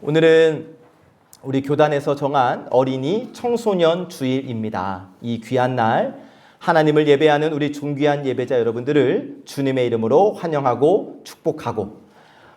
오늘은 우리 교단에서 정한 어린이 청소년 주일입니다. 이 귀한 날 하나님을 예배하는 우리 존귀한 예배자 여러분들을 주님의 이름으로 환영하고 축복하고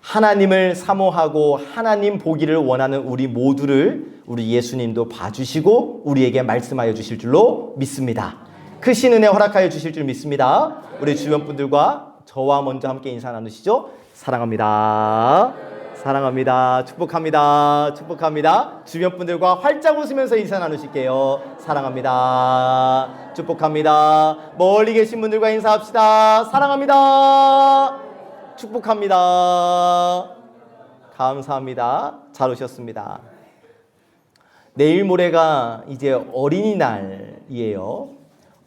하나님을 사모하고 하나님 보기를 원하는 우리 모두를 우리 예수님도 봐주시고 우리에게 말씀하여 주실 줄로 믿습니다. 크신 은혜 허락하여 주실 줄 믿습니다. 우리 주변 분들과 저와 먼저 함께 인사 나누시죠. 사랑합니다. 사랑합니다. 축복합니다. 축복합니다. 주변 분들과 활짝 웃으면서 인사 나누실게요. 사랑합니다. 축복합니다. 멀리 계신 분들과 인사합시다. 사랑합니다. 축복합니다. 감사합니다. 잘 오셨습니다. 내일 모레가 이제 어린이날이에요.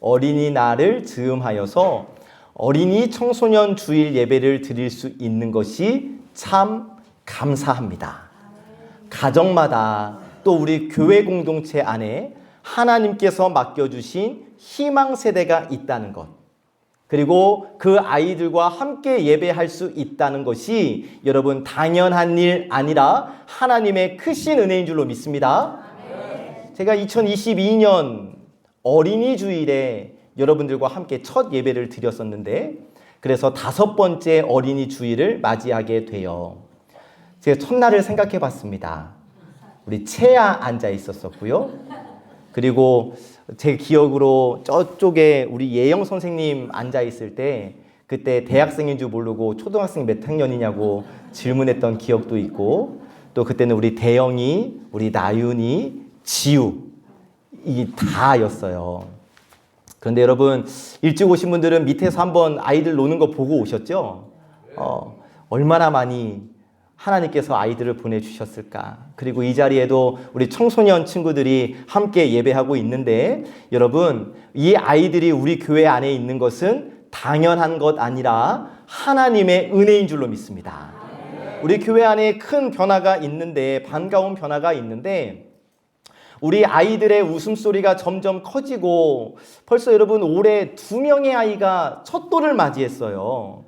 어린이날을 즈음하여서 어린이 청소년 주일 예배를 드릴 수 있는 것이 참 감사합니다. 가정마다 또 우리 교회 공동체 안에 하나님께서 맡겨주신 희망 세대가 있다는 것, 그리고 그 아이들과 함께 예배할 수 있다는 것이 여러분 당연한 일 아니라 하나님의 크신 은혜인 줄로 믿습니다. 제가 2022년 어린이 주일에 여러분들과 함께 첫 예배를 드렸었는데, 그래서 5번째 어린이 주일을 맞이하게 돼요. 제가 첫날을 생각해 봤습니다. 우리 채아 앉아 있었었고요. 그리고 제 기억으로 저쪽에 우리 예영 선생님 앉아 있을 때 그때 대학생인 줄 모르고 초등학생 몇 학년이냐고 질문했던 기억도 있고, 또 그때는 우리 대영이, 우리 나윤이, 지우 이 다였어요. 그런데 여러분 일찍 오신 분들은 밑에서 한번 아이들 노는 거 보고 오셨죠? 얼마나 많이 하나님께서 아이들을 보내주셨을까. 그리고 이 자리에도 우리 청소년 친구들이 함께 예배하고 있는데, 여러분 이 아이들이 우리 교회 안에 있는 것은 당연한 것 아니라 하나님의 은혜인 줄로 믿습니다. 우리 교회 안에 큰 변화가 있는데, 반가운 변화가 있는데, 우리 아이들의 웃음소리가 점점 커지고 벌써 여러분 올해 2명의 아이가 첫 돌을 맞이했어요.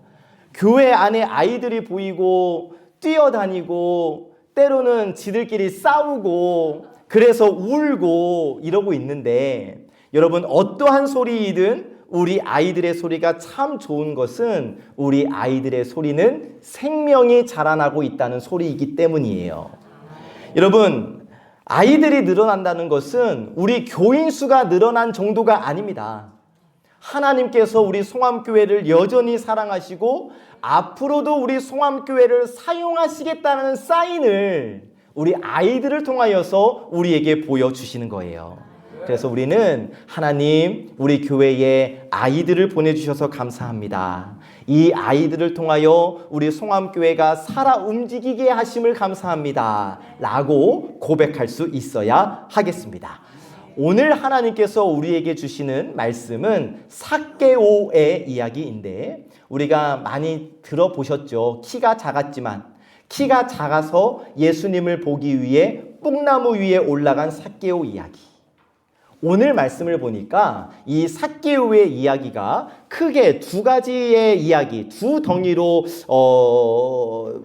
교회 안에 아이들이 보이고 뛰어다니고 때로는 지들끼리 싸우고 그래서 울고 이러고 있는데, 여러분 어떠한 소리이든 우리 아이들의 소리가 참 좋은 것은 우리 아이들의 소리는 생명이 자라나고 있다는 소리이기 때문이에요. 여러분 아이들이 늘어난다는 것은 우리 교인 수가 늘어난 정도가 아닙니다. 하나님께서 우리 송암교회를 여전히 사랑하시고 앞으로도 우리 송암교회를 사용하시겠다는 사인을 우리 아이들을 통하여서 우리에게 보여주시는 거예요. 그래서 우리는 하나님 우리 교회에 아이들을 보내주셔서 감사합니다. 이 아이들을 통하여 우리 송암교회가 살아 움직이게 하심을 감사합니다 라고 고백할 수 있어야 하겠습니다. 오늘 하나님께서 우리에게 주시는 말씀은 삭개오의 이야기인데, 우리가 많이 들어보셨죠. 키가 작았지만 키가 작아서 예수님을 보기 위해 뽕나무 위에 올라간 삭개오 이야기. 오늘 말씀을 보니까 이 삭개오의 이야기가 크게 2가지의 이야기, 2 덩이로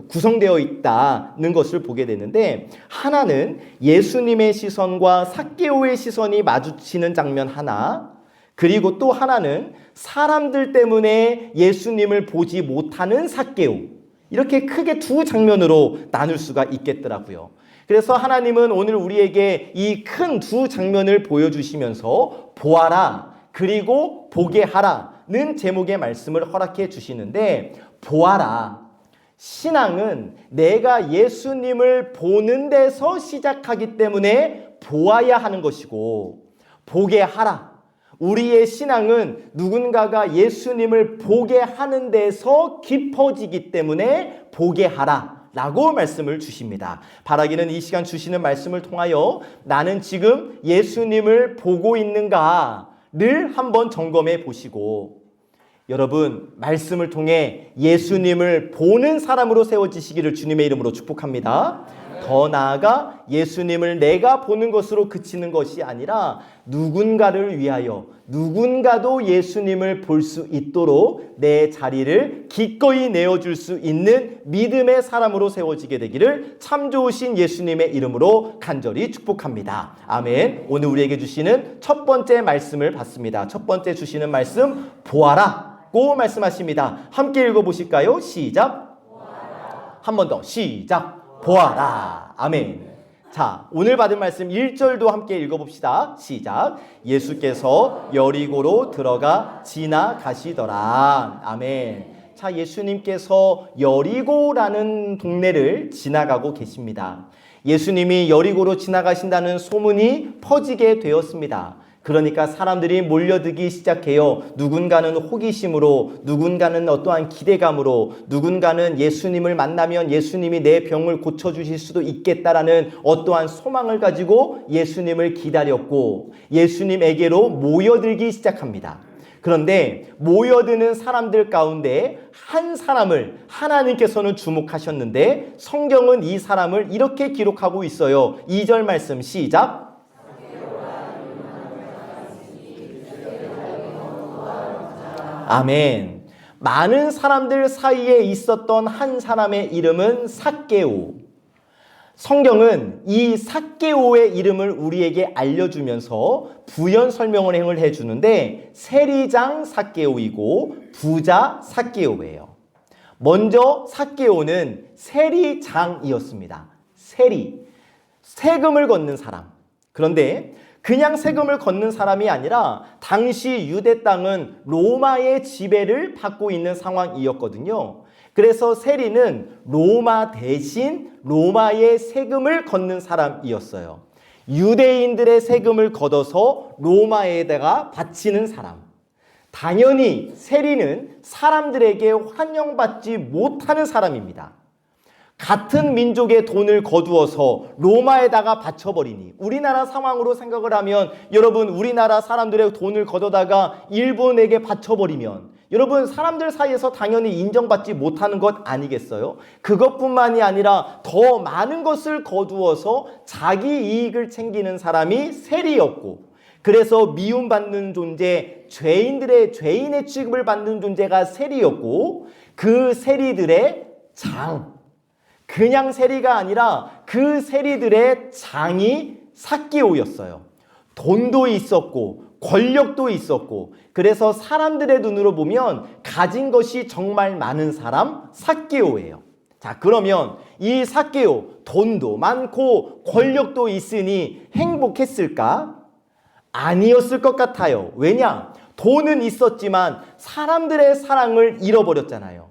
구성되어 있다는 것을 보게 되는데, 하나는 예수님의 시선과 삭개오의 시선이 마주치는 장면 하나, 그리고 또 하나는 사람들 때문에 예수님을 보지 못하는 삭개오. 이렇게 크게 2 장면으로 나눌 수가 있겠더라고요. 그래서 하나님은 오늘 우리에게 이 큰 2 장면을 보여주시면서 보아라 그리고 보게 하라는 제목의 말씀을 허락해 주시는데, 보아라, 신앙은 내가 예수님을 보는 데서 시작하기 때문에 보아야 하는 것이고, 보게 하라, 우리의 신앙은 누군가가 예수님을 보게 하는 데서 깊어지기 때문에 보게 하라 라고 말씀을 주십니다. 바라기는 이 시간 주시는 말씀을 통하여 나는 지금 예수님을 보고 있는가를 한번 점검해 보시고, 여러분 말씀을 통해 예수님을 보는 사람으로 세워지시기를 주님의 이름으로 축복합니다. 더 나아가 예수님을 내가 보는 것으로 그치는 것이 아니라 누군가를 위하여 누군가도 예수님을 볼 수 있도록 내 자리를 기꺼이 내어줄 수 있는 믿음의 사람으로 세워지게 되기를 참 좋으신 예수님의 이름으로 간절히 축복합니다. 아멘. 오늘 우리에게 주시는 첫 번째 말씀을 받습니다. 첫 번째 주시는 말씀, 보아라고 말씀하십니다. 함께 읽어보실까요? 시작. 한 번 더 시작. 보아라. 아멘. 자, 오늘 받은 말씀 1절도 함께 읽어봅시다. 시작. 예수께서 여리고로 들어가 지나가시더라. 아멘. 자, 예수님께서 여리고라는 동네를 지나가고 계십니다. 예수님이 여리고로 지나가신다는 소문이 퍼지게 되었습니다. 그러니까 사람들이 몰려들기 시작해요. 누군가는 호기심으로, 누군가는 어떠한 기대감으로, 누군가는 예수님을 만나면 예수님이 내 병을 고쳐주실 수도 있겠다라는 어떠한 소망을 가지고 예수님을 기다렸고 예수님에게로 모여들기 시작합니다. 그런데 모여드는 사람들 가운데 한 사람을 하나님께서는 주목하셨는데 성경은 이 사람을 이렇게 기록하고 있어요. 2절 말씀 시작. 아멘. 많은 사람들 사이에 있었던 한 사람의 이름은 삭개오. 성경은 이 삭개오의 이름을 우리에게 알려주면서 부연 설명을 해주는데 세리장 삭개오이고 부자 삭개오예요. 먼저 삭개오는 세리장이었습니다. 세금을 걷는 사람. 그런데 그냥 세금을 걷는 사람이 아니라 당시 유대 땅은 로마의 지배를 받고 있는 상황이었거든요. 그래서 세리는 로마 대신 로마의 세금을 걷는 사람이었어요. 유대인들의 세금을 걷어서 로마에다가 바치는 사람. 당연히 세리는 사람들에게 환영받지 못하는 사람입니다. 같은 민족의 돈을 거두어서 로마에다가 바쳐버리니 우리나라 상황으로 생각을 하면 여러분 우리나라 사람들의 돈을 걷어다가 일본에게 바쳐버리면 여러분 사람들 사이에서 당연히 인정받지 못하는 것 아니겠어요? 그것뿐만이 아니라 더 많은 것을 거두어서 자기 이익을 챙기는 사람이 세리였고 그래서 미움받는 존재, 죄인의 취급을 받는 존재가 세리였고 그 세리들의 그냥 세리가 아니라 그 세리들의 장이 삭개오였어요. 돈도 있었고 권력도 있었고 그래서 사람들의 눈으로 보면 가진 것이 정말 많은 사람 삭개오예요. 자, 그러면 이 삭개오 돈도 많고 권력도 있으니 행복했을까? 아니었을 것 같아요. 왜냐? 돈은 있었지만 사람들의 사랑을 잃어버렸잖아요.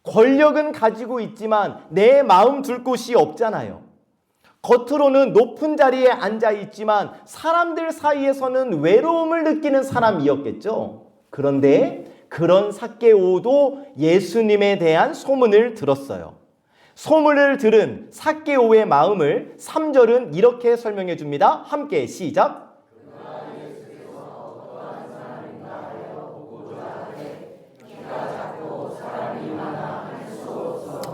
권력은 가지고 있지만 내 마음 둘 곳이 없잖아요. 겉으로는 높은 자리에 앉아 있지만 사람들 사이에서는 외로움을 느끼는 사람이었겠죠. 그런데 그런 삭개오도 예수님에 대한 소문을 들었어요. 소문을 들은 삭개오의 마음을 3절은 이렇게 설명해 줍니다. 함께 시작.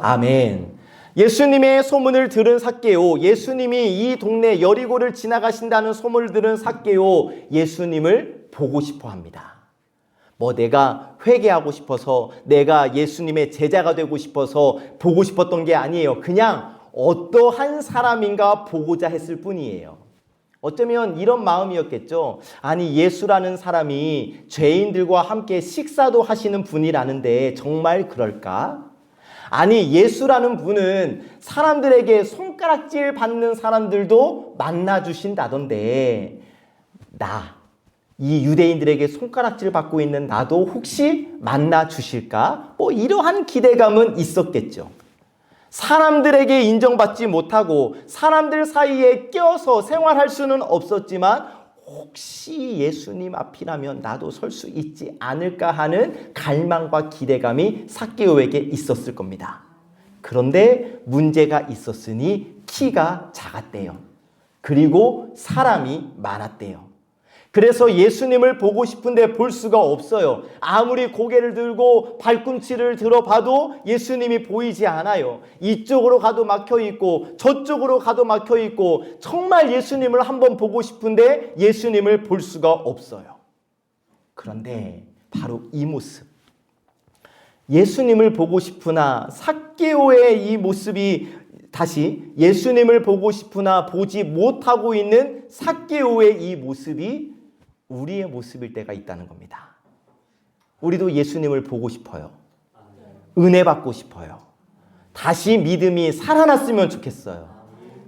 아멘. 예수님의 소문을 들은 삭개오, 예수님이 이 동네 여리고를 지나가신다는 소문을 들은 삭개오, 예수님을 보고 싶어 합니다. 내가 회개하고 싶어서, 내가 예수님의 제자가 되고 싶어서 보고 싶었던 게 아니에요. 그냥 어떠한 사람인가 보고자 했을 뿐이에요. 어쩌면 이런 마음이었겠죠. 아니, 예수라는 사람이 죄인들과 함께 식사도 하시는 분이라는데 정말 그럴까? 아니, 예수라는 분은 사람들에게 손가락질 받는 사람들도 만나주신다던데 이 유대인들에게 손가락질 받고 있는 나도 혹시 만나주실까? 이러한 기대감은 있었겠죠. 사람들에게 인정받지 못하고 사람들 사이에 껴서 생활할 수는 없었지만 혹시 예수님 앞이라면 나도 설 수 있지 않을까 하는 갈망과 기대감이 삭개오에게 있었을 겁니다. 그런데 문제가 있었으니 키가 작았대요. 그리고 사람이 많았대요. 그래서 예수님을 보고 싶은데 볼 수가 없어요. 아무리 고개를 들고 발꿈치를 들어봐도 예수님이 보이지 않아요. 이쪽으로 가도 막혀있고 저쪽으로 가도 막혀있고 정말 예수님을 한번 보고 싶은데 예수님을 볼 수가 없어요. 그런데 바로 이 모습, 예수님을 보고 싶으나 삭개오의 이 모습이 다시 예수님을 보고 싶으나 보지 못하고 있는 삭개오의 이 모습이 우리의 모습일 때가 있다는 겁니다. 우리도 예수님을 보고 싶어요. 은혜 받고 싶어요. 다시 믿음이 살아났으면 좋겠어요.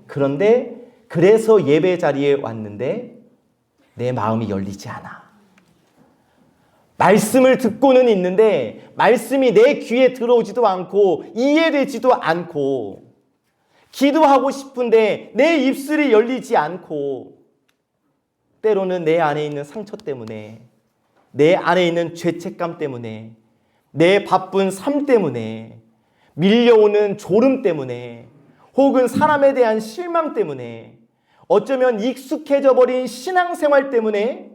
그런데 그래서 예배 자리에 왔는데 내 마음이 열리지 않아. 말씀을 듣고는 있는데 말씀이 내 귀에 들어오지도 않고 이해되지도 않고, 기도하고 싶은데 내 입술이 열리지 않고, 때로는 내 안에 있는 상처 때문에, 내 안에 있는 죄책감 때문에, 내 바쁜 삶 때문에, 밀려오는 졸음 때문에, 혹은 사람에 대한 실망 때문에, 어쩌면 익숙해져 버린 신앙생활 때문에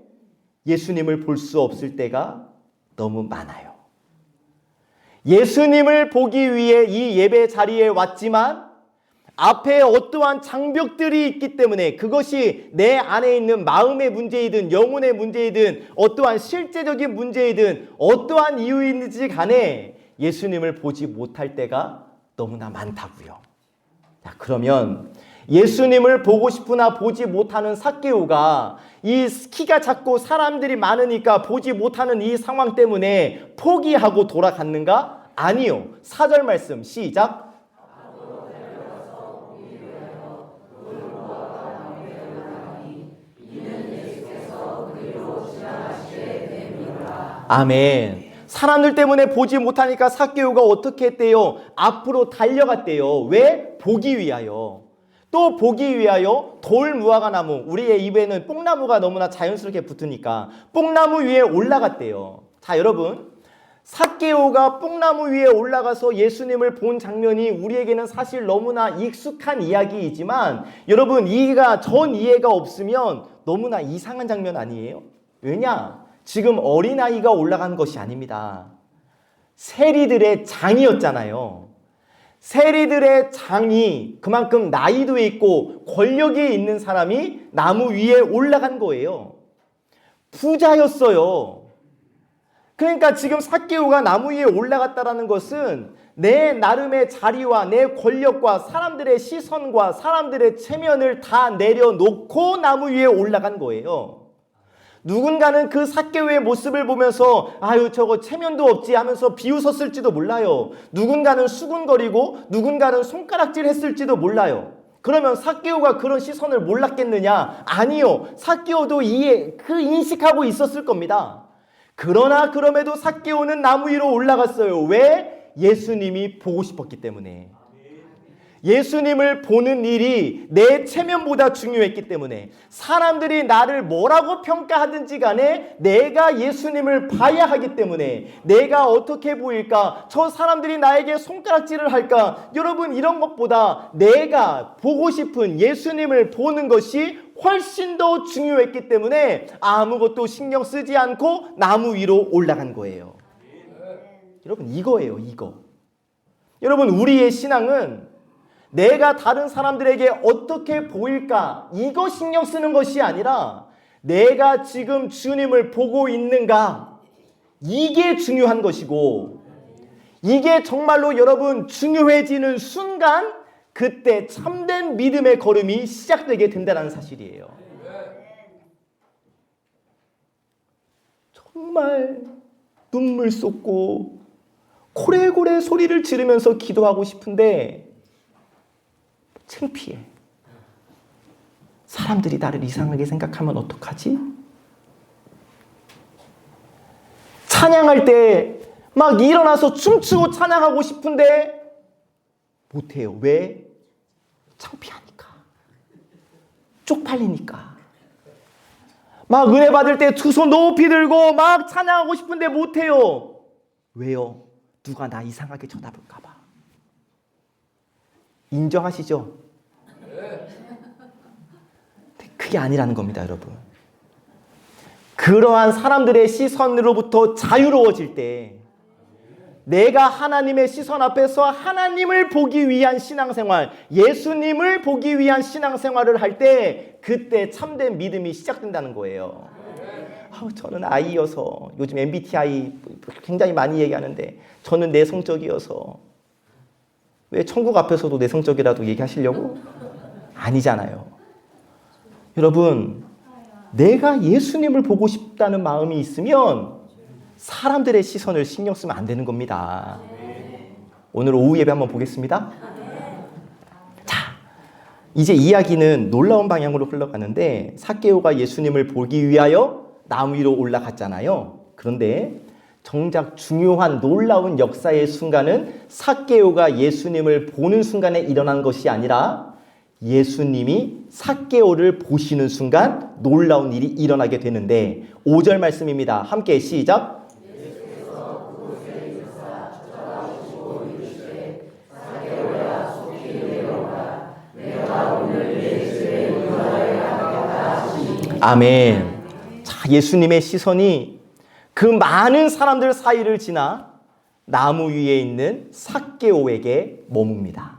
예수님을 볼 수 없을 때가 너무 많아요. 예수님을 보기 위해 이 예배 자리에 왔지만 앞에 어떠한 장벽들이 있기 때문에, 그것이 내 안에 있는 마음의 문제이든 영혼의 문제이든 어떠한 실제적인 문제이든 어떠한 이유인지 간에 예수님을 보지 못할 때가 너무나 많다고요. 자, 그러면 예수님을 보고 싶으나 보지 못하는 삭개오가 이 키가 작고 사람들이 많으니까 보지 못하는 이 상황 때문에 포기하고 돌아갔는가? 아니요. 4절 말씀 시작. 아멘. 사람들 때문에 보지 못하니까 삭개오가 어떻게 했대요? 앞으로 달려갔대요. 왜? 보기 위하여. 또 보기 위하여 돌무화과 나무, 우리의 입에는 뽕나무가 너무나 자연스럽게 붙으니까 뽕나무 위에 올라갔대요. 자, 여러분, 삭개오가 뽕나무 위에 올라가서 예수님을 본 장면이 우리에게는 사실 너무나 익숙한 이야기이지만, 여러분, 전 이해가 없으면 너무나 이상한 장면 아니에요? 왜냐? 지금 어린아이가 올라간 것이 아닙니다. 세리들의 장이었잖아요. 세리들의 장이 그만큼 나이도 있고 권력이 있는 사람이 나무 위에 올라간 거예요. 부자였어요. 그러니까 지금 삭개오가 나무 위에 올라갔다라는 것은 내 나름의 자리와 내 권력과 사람들의 시선과 사람들의 체면을 다 내려놓고 나무 위에 올라간 거예요. 누군가는 그 삭개오의 모습을 보면서 아유 저거 체면도 없지 하면서 비웃었을지도 몰라요. 누군가는 수군거리고 누군가는 손가락질 했을지도 몰라요. 그러면 삭개오가 그런 시선을 몰랐겠느냐? 아니요. 삭개오도 인식하고 있었을 겁니다. 그러나 그럼에도 삭개오는 나무 위로 올라갔어요. 왜? 예수님이 보고 싶었기 때문에. 예수님을 보는 일이 내 체면보다 중요했기 때문에, 사람들이 나를 뭐라고 평가하든지 간에 내가 예수님을 봐야 하기 때문에, 내가 어떻게 보일까? 저 사람들이 나에게 손가락질을 할까? 여러분, 이런 것보다 내가 보고 싶은 예수님을 보는 것이 훨씬 더 중요했기 때문에 아무것도 신경 쓰지 않고 나무 위로 올라간 거예요. 여러분, 이거예요, 이거. 여러분, 우리의 신앙은 내가 다른 사람들에게 어떻게 보일까? 이거 신경 쓰는 것이 아니라 내가 지금 주님을 보고 있는가? 이게 중요한 것이고, 이게 정말로 여러분 중요해지는 순간 그때 참된 믿음의 걸음이 시작되게 된다는 사실이에요. 정말 눈물 쏟고 고래고래 소리를 지르면서 기도하고 싶은데 창피해. 사람들이 나를 이상하게 생각하면 어떡하지? 찬양할 때 막 일어나서 춤추고 찬양하고 싶은데 못해요. 왜? 창피하니까. 쪽팔리니까. 막 은혜 받을 때 두 손 높이 들고 막 찬양하고 싶은데 못해요. 왜요? 누가 나 이상하게 쳐다볼까 봐. 인정하시죠? 그게 아니라는 겁니다, 여러분. 그러한 사람들의 시선으로부터 자유로워질 때 내가 하나님의 시선 앞에서 하나님을 보기 위한 신앙생활, 예수님을 보기 위한 신앙생활을 할 때 그때 참된 믿음이 시작된다는 거예요. 저는 아이여서 요즘 MBTI 굉장히 많이 얘기하는데 저는 내성적이어서 왜 천국 앞에서도 내성적이라도 얘기하시려고? 아니잖아요. 여러분, 내가 예수님을 보고 싶다는 마음이 있으면 사람들의 시선을 신경 쓰면 안 되는 겁니다. 오늘 오후 예배 한번 보겠습니다. 자, 이제 이야기는 놀라운 방향으로 흘러가는데 삭개오가 예수님을 보기 위하여 나무 위로 올라갔잖아요. 그런데 정작 중요한 놀라운 역사의 순간은 삭개오가 예수님을 보는 순간에 일어난 것이 아니라 예수님이 삭개오를 보시는 순간 놀라운 일이 일어나게 되는데 5절 말씀입니다. 함께 시작. 아멘. 자, 예수님의 시선이 그 많은 사람들 사이를 지나 나무 위에 있는 삭개오에게 머뭅니다.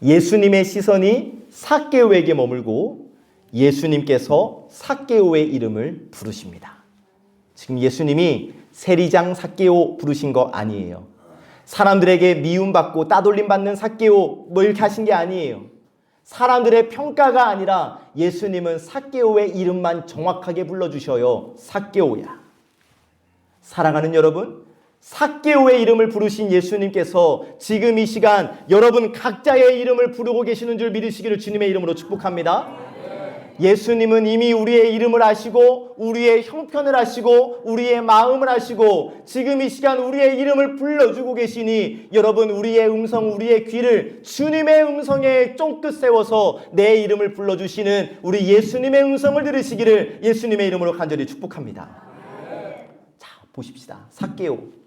예수님의 시선이 삭개오에게 머물고 예수님께서 삭개오의 이름을 부르십니다. 지금 예수님이 세리장 삭개오 부르신 거 아니에요. 사람들에게 미움받고 따돌림받는 삭개오 뭐 이렇게 하신 게 아니에요. 사람들의 평가가 아니라 예수님은 삭개오의 이름만 정확하게 불러주셔요. 삭개오야. 사랑하는 여러분, 삭개오의 이름을 부르신 예수님께서 지금 이 시간 여러분 각자의 이름을 부르고 계시는 줄 믿으시기를 주님의 이름으로 축복합니다. 예수님은 이미 우리의 이름을 아시고 우리의 형편을 아시고 우리의 마음을 아시고 지금 이 시간 우리의 이름을 불러주고 계시니 여러분 우리의 음성, 우리의 귀를 주님의 음성에 쫑긋 세워서 내 이름을 불러주시는 우리 예수님의 음성을 들으시기를 예수님의 이름으로 간절히 축복합니다. 자, 보십시다. 삭개오.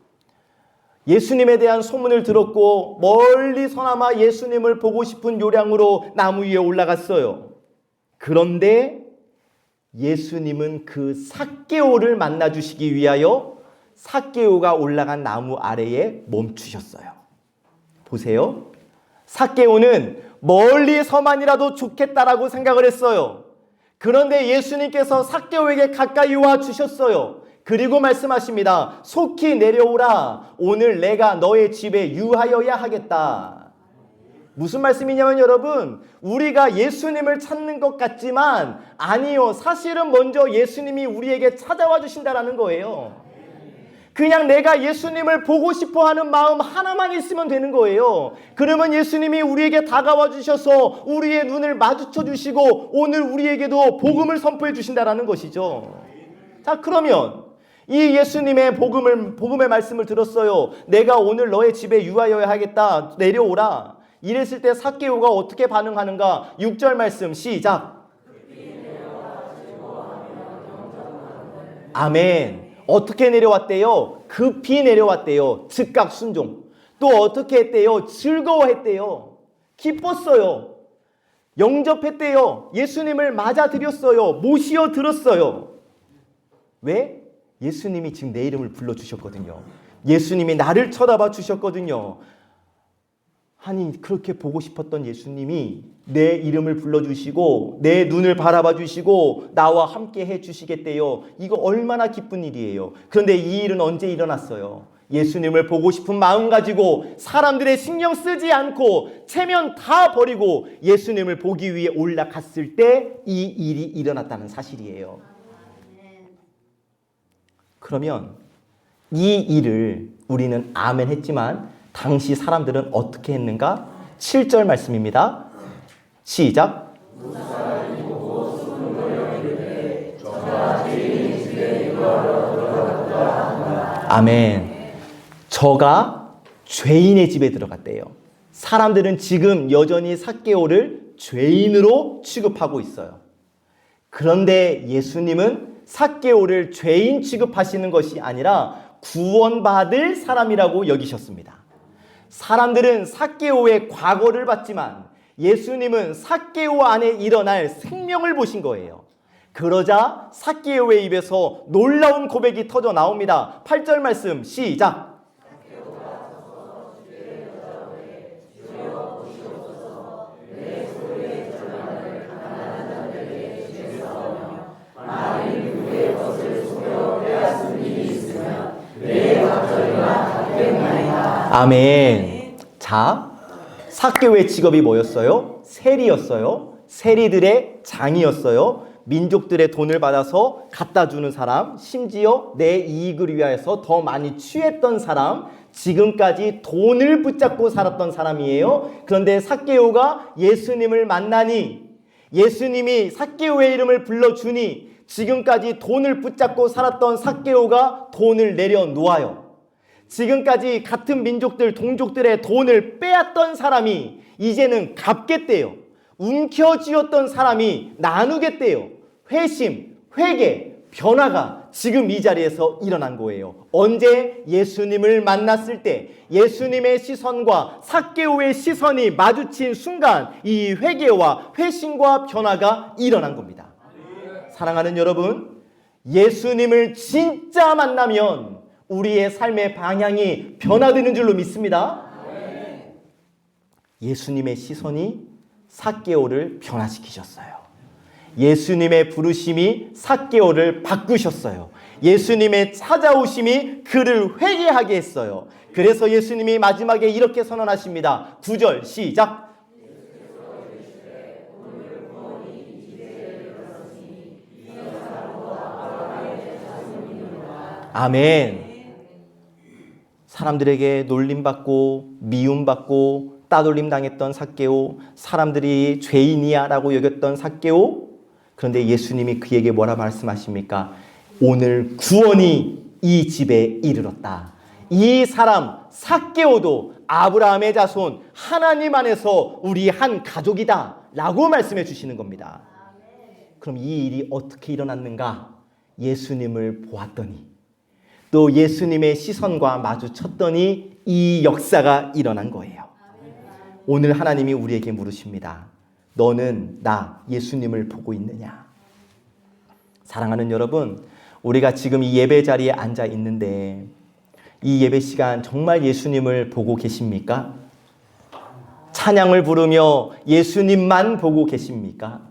예수님에 대한 소문을 들었고 멀리서나마 예수님을 보고 싶은 요량으로 나무 위에 올라갔어요. 그런데 예수님은 그 삭개오를 만나주시기 위하여 삭개오가 올라간 나무 아래에 멈추셨어요. 보세요. 삭개오는 멀리서만이라도 좋겠다라고 생각을 했어요. 그런데 예수님께서 삭개오에게 가까이 와 주셨어요. 그리고 말씀하십니다. 속히 내려오라. 오늘 내가 너의 집에 유하여야 하겠다. 무슨 말씀이냐면 여러분, 우리가 예수님을 찾는 것 같지만 아니요. 사실은 먼저 예수님이 우리에게 찾아와 주신다라는 거예요. 그냥 내가 예수님을 보고 싶어 하는 마음 하나만 있으면 되는 거예요. 그러면 예수님이 우리에게 다가와 주셔서 우리의 눈을 마주쳐 주시고 오늘 우리에게도 복음을 선포해 주신다라는 것이죠. 자, 그러면 이 예수님의 복음의 말씀을 들었어요. 내가 오늘 너의 집에 유하여야 하겠다. 내려오라. 이랬을 때 삭개오가 어떻게 반응하는가? 6절 말씀 시작. 아멘. 어떻게 내려왔대요? 급히 내려왔대요. 즉각 순종. 또 어떻게 했대요? 즐거워했대요. 기뻤어요. 영접했대요. 예수님을 맞아들였어요. 모시어 들었어요. 왜? 예수님이 지금 내 이름을 불러주셨거든요. 예수님이 나를 쳐다봐 주셨거든요. 아니 그렇게 보고 싶었던 예수님이 내 이름을 불러주시고 내 눈을 바라봐 주시고 나와 함께 해주시겠대요. 이거 얼마나 기쁜 일이에요. 그런데 이 일은 언제 일어났어요? 예수님을 보고 싶은 마음 가지고 사람들의 신경 쓰지 않고 체면 다 버리고 예수님을 보기 위해 올라갔을 때 이 일이 일어났다는 사실이에요. 그러면 이 일을 우리는 아멘 했지만 당시 사람들은 어떻게 했는가? 7절 말씀입니다. 시작. 아멘. 저가 죄인의 집에 들어갔대요. 사람들은 지금 여전히 삭개오를 죄인으로 취급하고 있어요. 그런데 예수님은 삭개오를 죄인 취급하시는 것이 아니라 구원받을 사람이라고 여기셨습니다. 사람들은 삭개오의 과거를 봤지만 예수님은 삭개오 안에 일어날 생명을 보신 거예요. 그러자 삭개오의 입에서 놀라운 고백이 터져 나옵니다. 8절 말씀 시작. 아멘. 자, 삭개오의 직업이 뭐였어요? 세리였어요. 세리들의 장이었어요. 민족들의 돈을 받아서 갖다 주는 사람, 심지어 내 이익을 위하여서 더 많이 취했던 사람, 지금까지 돈을 붙잡고 살았던 사람이에요. 그런데 삭개오가 예수님을 만나니, 예수님이 삭개오의 이름을 불러주니 지금까지 돈을 붙잡고 살았던 삭개오가 돈을 내려놓아요. 지금까지 같은 민족들, 동족들의 돈을 빼앗던 사람이 이제는 갚겠대요. 움켜쥐었던 사람이 나누겠대요. 회심, 회개, 변화가 지금 이 자리에서 일어난 거예요. 언제? 예수님을 만났을 때 예수님의 시선과 삭개오의 시선이 마주친 순간 이 회개와 회심과 변화가 일어난 겁니다. 사랑하는 여러분, 예수님을 진짜 만나면 우리의 삶의 방향이 변화되는 줄로 믿습니다. 예수님의 시선이 삭개오를 변화시키셨어요. 예수님의 부르심이 삭개오를 바꾸셨어요. 예수님의 찾아오심이 그를 회개하게 했어요. 그래서 예수님이 마지막에 이렇게 선언하십니다. 9절 시작. 아멘. 사람들에게 놀림받고 미움받고 따돌림 당했던 삭개오, 사람들이 죄인이야 라고 여겼던 삭개오, 그런데 예수님이 그에게 뭐라 말씀하십니까? 오늘 구원이 이 집에 이르렀다. 이 사람 삭개오도 아브라함의 자손, 하나님 안에서 우리 한 가족이다 라고 말씀해 주시는 겁니다. 그럼 이 일이 어떻게 일어났는가? 예수님을 보았더니, 또 예수님의 시선과 마주쳤더니 이 역사가 일어난 거예요. 오늘 하나님이 우리에게 물으십니다. 너는 나 예수님을 보고 있느냐? 사랑하는 여러분, 우리가 지금 이 예배 자리에 앉아 있는데 이 예배 시간 정말 예수님을 보고 계십니까? 찬양을 부르며 예수님만 보고 계십니까?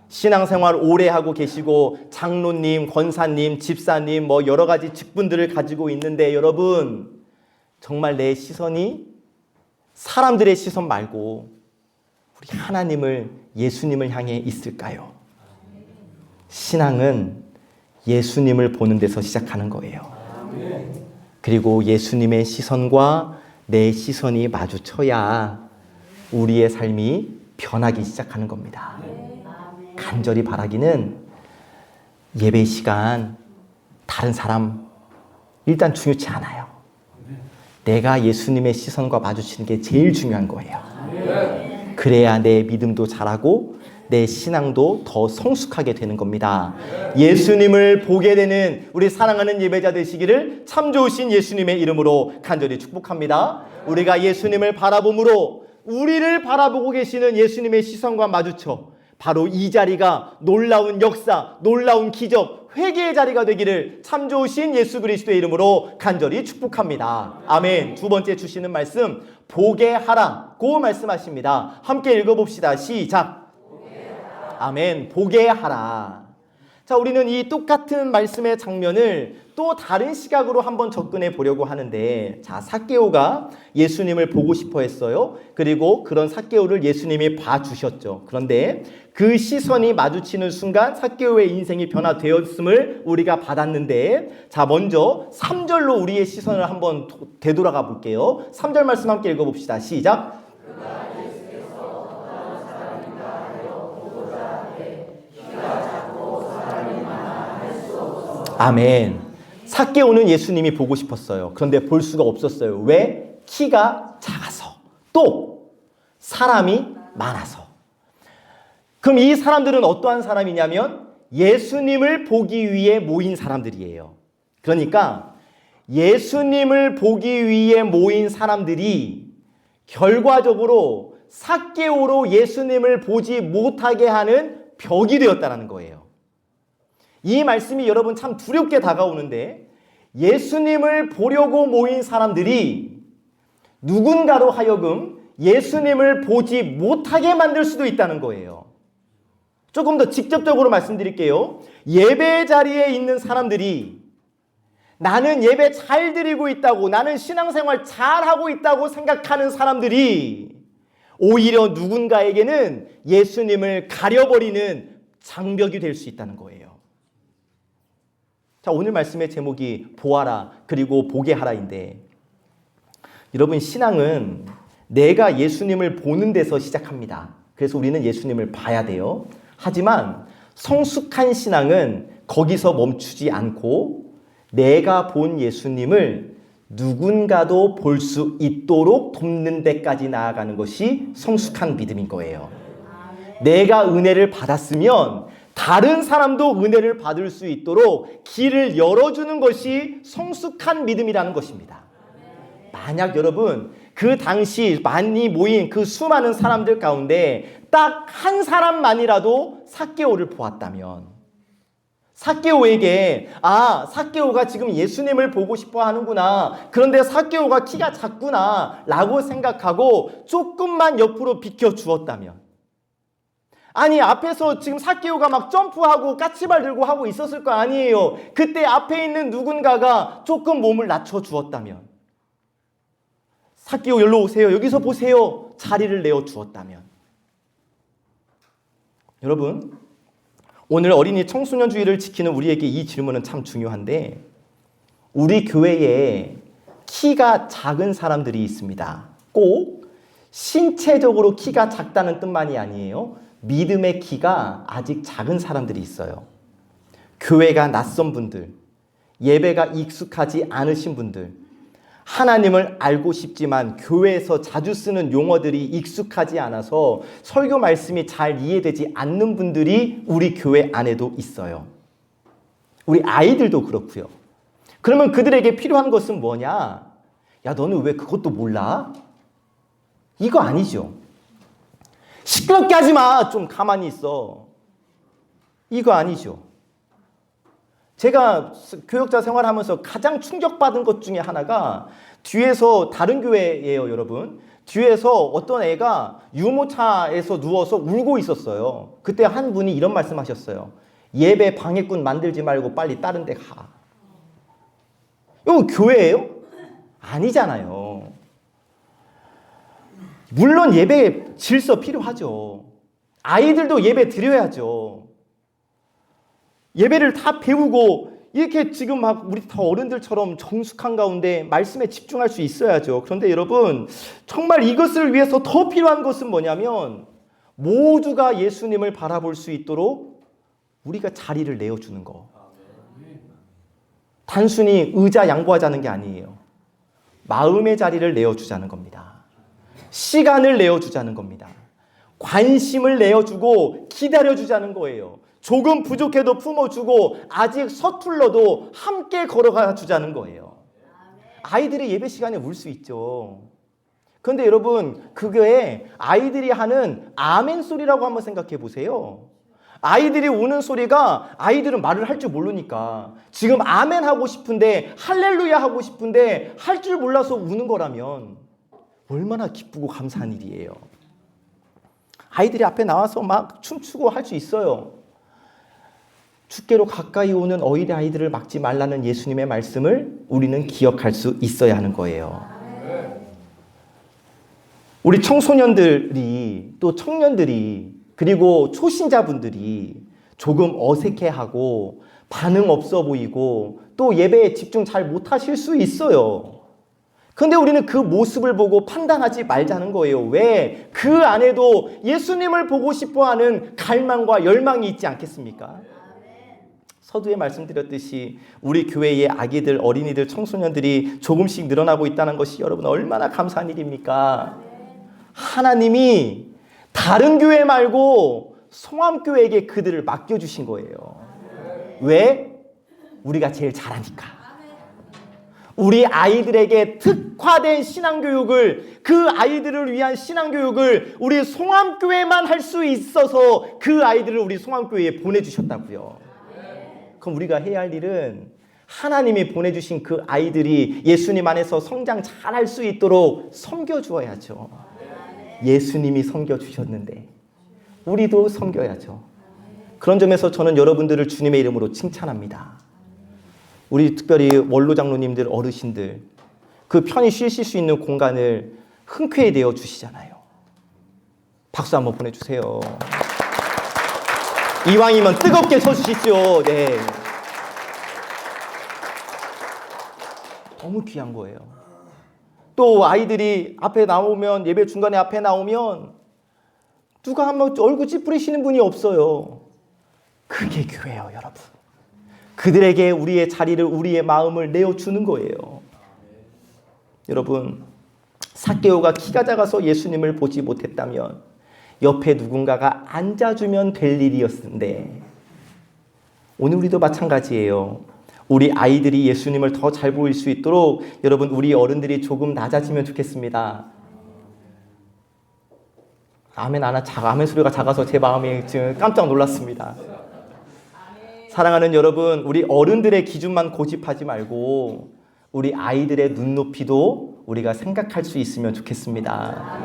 신앙생활 오래 하고 계시고 장로님, 권사님, 집사님 뭐 여러 가지 직분들을 가지고 있는데 여러분, 정말 내 시선이 사람들의 시선 말고 우리 하나님을, 예수님을 향해 있을까요? 신앙은 예수님을 보는 데서 시작하는 거예요. 그리고 예수님의 시선과 내 시선이 마주쳐야 우리의 삶이 변하기 시작하는 겁니다. 간절히 바라기는 예배 시간 다른 사람 일단 중요치 않아요. 내가 예수님의 시선과 마주치는 게 제일 중요한 거예요. 그래야 내 믿음도 자라고 내 신앙도 더 성숙하게 되는 겁니다. 예수님을 보게 되는 우리 사랑하는 예배자 되시기를 참 좋으신 예수님의 이름으로 간절히 축복합니다. 우리가 예수님을 바라봄으로 우리를 바라보고 계시는 예수님의 시선과 마주쳐 바로 이 자리가 놀라운 역사, 놀라운 기적, 회개의 자리가 되기를 참 좋으신 예수 그리스도의 이름으로 간절히 축복합니다. 아멘. 두 번째 주시는 말씀, 보게 하라고 말씀하십니다. 함께 읽어봅시다. 시작. 아멘. 보게 하라. 자, 우리는 이 똑같은 말씀의 장면을 또 다른 시각으로 한번 접근해 보려고 하는데, 자, 삭개오가 예수님을 보고 싶어 했어요. 그리고 그런 삭개오를 예수님이 봐주셨죠. 그런데 그 시선이 마주치는 순간 삭개오의 인생이 변화되었음을 우리가 받았는데, 자, 먼저 3절로 우리의 시선을 한번 되돌아가 볼게요. 3절 말씀 함께 읽어봅시다. 시작. 아멘. 삭개오는 예수님이 보고 싶었어요. 그런데 볼 수가 없었어요. 왜? 키가 작아서. 또 사람이 많아서. 그럼 이 사람들은 어떠한 사람이냐면 예수님을 보기 위해 모인 사람들이에요. 그러니까 예수님을 보기 위해 모인 사람들이 결과적으로 삭개오로 예수님을 보지 못하게 하는 벽이 되었다는 거예요. 이 말씀이 여러분 참 두렵게 다가오는데, 예수님을 보려고 모인 사람들이 누군가로 하여금 예수님을 보지 못하게 만들 수도 있다는 거예요. 조금 더 직접적으로 말씀드릴게요. 예배 자리에 있는 사람들이 나는 예배 잘 드리고 있다고, 나는 신앙생활 잘하고 있다고 생각하는 사람들이 오히려 누군가에게는 예수님을 가려버리는 장벽이 될 수 있다는 거예요. 자, 오늘 말씀의 제목이 보아라 그리고 보게 하라인데, 여러분, 신앙은 내가 예수님을 보는 데서 시작합니다. 그래서 우리는 예수님을 봐야 돼요. 하지만 성숙한 신앙은 거기서 멈추지 않고 내가 본 예수님을 누군가도 볼 수 있도록 돕는 데까지 나아가는 것이 성숙한 믿음인 거예요. 내가 은혜를 받았으면 다른 사람도 은혜를 받을 수 있도록 길을 열어주는 것이 성숙한 믿음이라는 것입니다. 만약 여러분 그 당시 많이 모인 그 수많은 사람들 가운데 딱 한 사람만이라도 삭개오를 보았다면, 삭개오에게 삭개오가 지금 예수님을 보고 싶어 하는구나, 그런데 삭개오가 키가 작구나 라고 생각하고 조금만 옆으로 비켜주었다면, 아니 앞에서 지금 삭개오가 막 점프하고 까치발 들고 하고 있었을 거 아니에요. 그때 앞에 있는 누군가가 조금 몸을 낮춰주었다면, 삭개오 여기로 오세요, 여기서 보세요, 자리를 내어주었다면. 여러분, 오늘 어린이 청소년주의를 지키는 우리에게 이 질문은 참 중요한데, 우리 교회에 키가 작은 사람들이 있습니다. 꼭 신체적으로 키가 작다는 뜻만이 아니에요. 믿음의 키가 아직 작은 사람들이 있어요. 교회가 낯선 분들, 예배가 익숙하지 않으신 분들, 하나님을 알고 싶지만 교회에서 자주 쓰는 용어들이 익숙하지 않아서 설교 말씀이 잘 이해되지 않는 분들이 우리 교회 안에도 있어요. 우리 아이들도 그렇고요. 그러면 그들에게 필요한 것은 뭐냐? 야, 너는 왜 그것도 몰라? 이거 아니죠. 시끄럽게 하지 마, 좀 가만히 있어. 이거 아니죠. 제가 교역자 생활하면서 가장 충격받은 것 중에 하나가, 뒤에서 다른 교회예요, 여러분. 뒤에서 어떤 애가 유모차에서 누워서 울고 있었어요. 그때 한 분이 이런 말씀하셨어요. 예배 방해꾼 만들지 말고 빨리 다른 데 가. 이거 교회예요? 아니잖아요. 물론 예배 질서 필요하죠. 아이들도 예배 드려야죠. 예배를 다 배우고 이렇게 지금 막 우리 다 어른들처럼 정숙한 가운데 말씀에 집중할 수 있어야죠. 그런데 여러분, 정말 이것을 위해서 더 필요한 것은 뭐냐면, 모두가 예수님을 바라볼 수 있도록 우리가 자리를 내어주는 거. 단순히 의자 양보하자는 게 아니에요. 마음의 자리를 내어주자는 겁니다. 시간을 내어주자는 겁니다. 관심을 내어주고 기다려주자는 거예요. 조금 부족해도 품어주고 아직 서툴러도 함께 걸어가 주자는 거예요. 아이들의 예배 시간에 울 수 있죠. 그런데 여러분, 그게 아이들이 하는 아멘 소리라고 한번 생각해 보세요. 아이들이 우는 소리가, 아이들은 말을 할 줄 모르니까 지금 아멘 하고 싶은데, 할렐루야 하고 싶은데 할 줄 몰라서 우는 거라면 얼마나 기쁘고 감사한 일이에요. 아이들이 앞에 나와서 막 춤추고 할 수 있어요. 주께로 가까이 오는 어린 아이들을 막지 말라는 예수님의 말씀을 우리는 기억할 수 있어야 하는 거예요. 우리 청소년들이, 또 청년들이, 그리고 초신자분들이 조금 어색해하고 반응 없어 보이고 또 예배에 집중 잘 못하실 수 있어요. 그런데 우리는 그 모습을 보고 판단하지 말자는 거예요. 왜? 그 안에도 예수님을 보고 싶어하는 갈망과 열망이 있지 않겠습니까? 서두에 말씀드렸듯이 우리 교회의 아기들, 어린이들, 청소년들이 조금씩 늘어나고 있다는 것이 여러분 얼마나 감사한 일입니까? 하나님이 다른 교회 말고 성암교회에게 그들을 맡겨주신 거예요. 왜? 우리가 제일 잘하니까. 우리 아이들에게 특화된 신앙교육을, 그 아이들을 위한 신앙교육을 우리 송암교회만 할 수 있어서 그 아이들을 우리 송암교회에 보내주셨다고요. 그럼 우리가 해야 할 일은 하나님이 보내주신 그 아이들이 예수님 안에서 성장 잘할 수 있도록 섬겨주어야죠. 예수님이 섬겨주셨는데 우리도 섬겨야죠. 그런 점에서 저는 여러분들을 주님의 이름으로 칭찬합니다. 우리 특별히 원로 장로님들, 어르신들, 그 편히 쉬실 수 있는 공간을 흔쾌히 내어 주시잖아요. 박수 한번 보내주세요. 이왕이면 뜨겁게 쳐주십시오. 네. 너무 귀한 거예요. 또 아이들이 앞에 나오면, 예배 중간에 앞에 나오면 누가 한번 얼굴 찌푸리시는 분이 없어요. 그게 교회예요, 여러분. 그들에게 우리의 자리를, 우리의 마음을 내어주는 거예요. 여러분, 삭개오가 키가 작아서 예수님을 보지 못했다면 옆에 누군가가 앉아주면 될 일이었는데, 오늘 우리도 마찬가지예요. 우리 아이들이 예수님을 더 잘 보일 수 있도록 여러분, 우리 어른들이 조금 낮아지면 좋겠습니다. 아멘 소리가 작아서 제 마음이 지금 깜짝 놀랐습니다. 사랑하는 여러분, 우리 어른들의 기준만 고집하지 말고 우리 아이들의 눈높이도 우리가 생각할 수 있으면 좋겠습니다.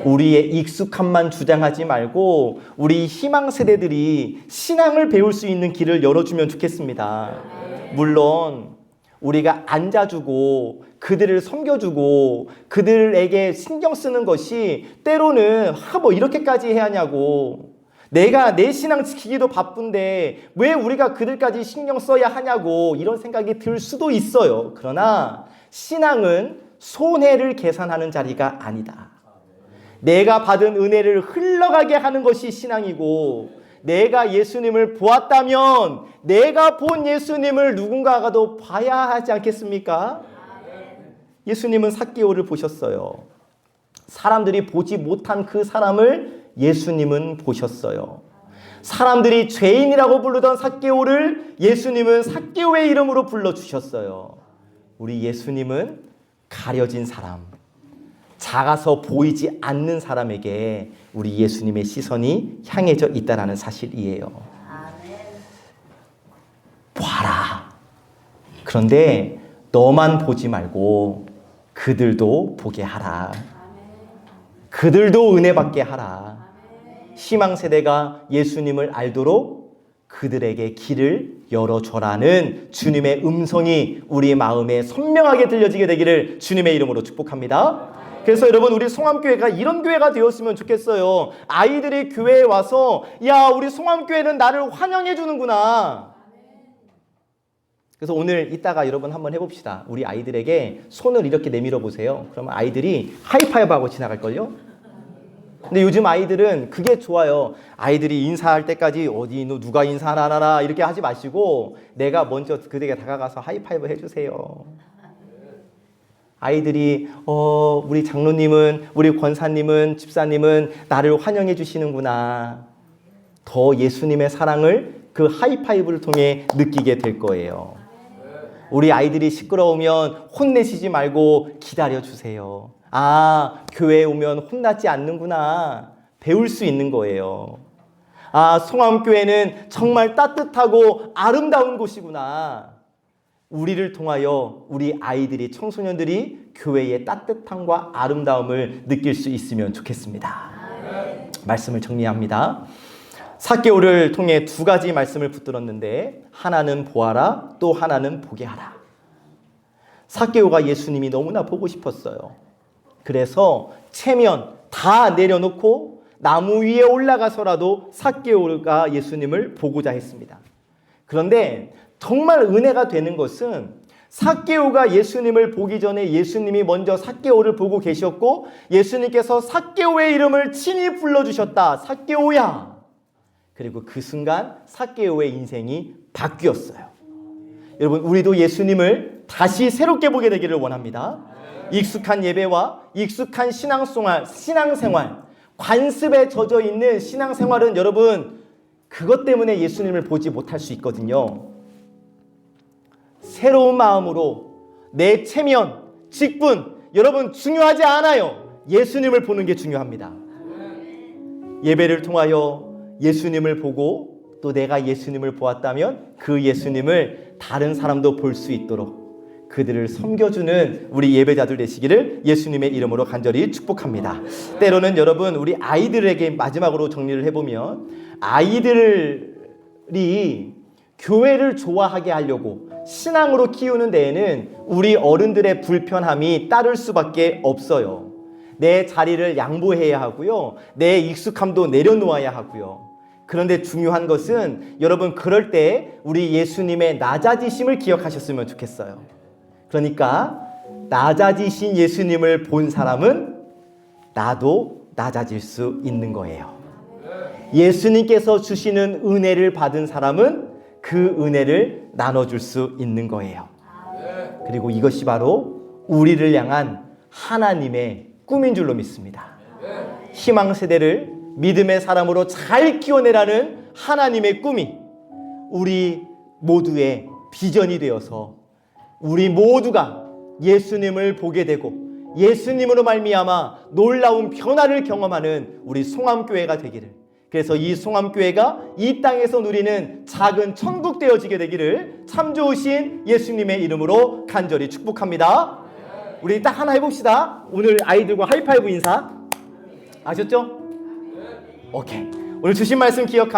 우리의 익숙함만 주장하지 말고 우리 희망 세대들이 신앙을 배울 수 있는 길을 열어주면 좋겠습니다. 물론 우리가 앉아주고 그들을 섬겨주고 그들에게 신경 쓰는 것이 때로는 뭐 이렇게까지 해야 하냐고, 내가 내 신앙 지키기도 바쁜데 왜 우리가 그들까지 신경 써야 하냐고 이런 생각이 들 수도 있어요. 그러나 신앙은 손해를 계산하는 자리가 아니다. 내가 받은 은혜를 흘러가게 하는 것이 신앙이고, 내가 예수님을 보았다면 내가 본 예수님을 누군가가 봐야 하지 않겠습니까? 예수님은 삭개오를 보셨어요. 사람들이 보지 못한 그 사람을 예수님은 보셨어요. 사람들이 죄인이라고 부르던 삭개오를 예수님은 삭개오의 이름으로 불러주셨어요. 우리 예수님은 가려진 사람, 작아서 보이지 않는 사람에게 우리 예수님의 시선이 향해져 있다는 사실이에요. 봐라. 그런데 너만 보지 말고 그들도 보게 하라. 그들도 은혜 받게 하라. 희망 세대가 예수님을 알도록 그들에게 길을 열어줘라는 주님의 음성이 우리 마음에 선명하게 들려지게 되기를 주님의 이름으로 축복합니다. 그래서 여러분, 우리 송암교회가 이런 교회가 되었으면 좋겠어요. 아이들이 교회에 와서 야, 우리 송암교회는 나를 환영해 주는구나. 그래서 오늘 이따가 여러분 한번 해봅시다. 우리 아이들에게 손을 이렇게 내밀어 보세요. 그러면 아이들이 하이파이브하고 지나갈걸요? 근데 요즘 아이들은 그게 좋아요. 아이들이 인사할 때까지 어디 누가 인사하나 이렇게 하지 마시고 내가 먼저 그들에게 다가가서 하이파이브 해주세요. 아이들이 우리 장로님은, 우리 권사님은, 집사님은 나를 환영해 주시는구나. 더 예수님의 사랑을 그 하이파이브를 통해 느끼게 될 거예요. 우리 아이들이 시끄러우면 혼내시지 말고 기다려 주세요. 아, 교회에 오면 혼나지 않는구나. 배울 수 있는 거예요. 아, 송암교회는 정말 따뜻하고 아름다운 곳이구나. 우리를 통하여 우리 아이들이, 청소년들이 교회의 따뜻함과 아름다움을 느낄 수 있으면 좋겠습니다. 말씀을 정리합니다. 삭개오를 통해 두 가지 말씀을 붙들었는데, 하나는 보아라, 또 하나는 보게 하라. 삭개오가 예수님이 너무나 보고 싶었어요. 그래서 체면 다 내려놓고 나무 위에 올라가서라도 삭개오가 예수님을 보고자 했습니다. 그런데 정말 은혜가 되는 것은 삭개오가 예수님을 보기 전에 예수님이 먼저 삭개오를 보고 계셨고, 예수님께서 삭개오의 이름을 친히 불러주셨다. 삭개오야. 그리고 그 순간 삭개오의 인생이 바뀌었어요. 여러분, 우리도 예수님을 다시 새롭게 보게 되기를 원합니다. 익숙한 예배와 익숙한 신앙생활, 관습에 젖어 있는 신앙생활은 여러분, 그것 때문에 예수님을 보지 못할 수 있거든요. 새로운 마음으로 내 체면, 직분, 여러분 중요하지 않아요. 예수님을 보는 게 중요합니다. 예배를 통하여 예수님을 보고 또 내가 예수님을 보았다면 그 예수님을 다른 사람도 볼 수 있도록 그들을 섬겨주는 우리 예배자들 되시기를 예수님의 이름으로 간절히 축복합니다. 때로는 여러분, 우리 아이들에게 마지막으로 정리를 해보면, 아이들이 교회를 좋아하게 하려고 신앙으로 키우는 데에는 우리 어른들의 불편함이 따를 수밖에 없어요. 내 자리를 양보해야 하고요, 내 익숙함도 내려놓아야 하고요. 그런데 중요한 것은 여러분, 그럴 때 우리 예수님의 낮아지심을 기억하셨으면 좋겠어요. 그러니까 낮아지신 예수님을 본 사람은 나도 낮아질 수 있는 거예요. 예수님께서 주시는 은혜를 받은 사람은 그 은혜를 나눠줄 수 있는 거예요. 그리고 이것이 바로 우리를 향한 하나님의 꿈인 줄로 믿습니다. 희망 세대를 믿음의 사람으로 잘 키워내라는 하나님의 꿈이 우리 모두의 비전이 되어서 우리 모두가 예수님을 보게 되고 예수님으로 말미암아 놀라운 변화를 경험하는 우리 송암교회가 되기를, 그래서 이 송암교회가 이 땅에서 누리는 작은 천국 되어지게 되기를 참 좋으신 예수님의 이름으로 간절히 축복합니다. 우리 딱 하나 해봅시다. 오늘 아이들과 하이파이브 인사 아셨죠? 오케이. 오늘 주신 말씀 기억하며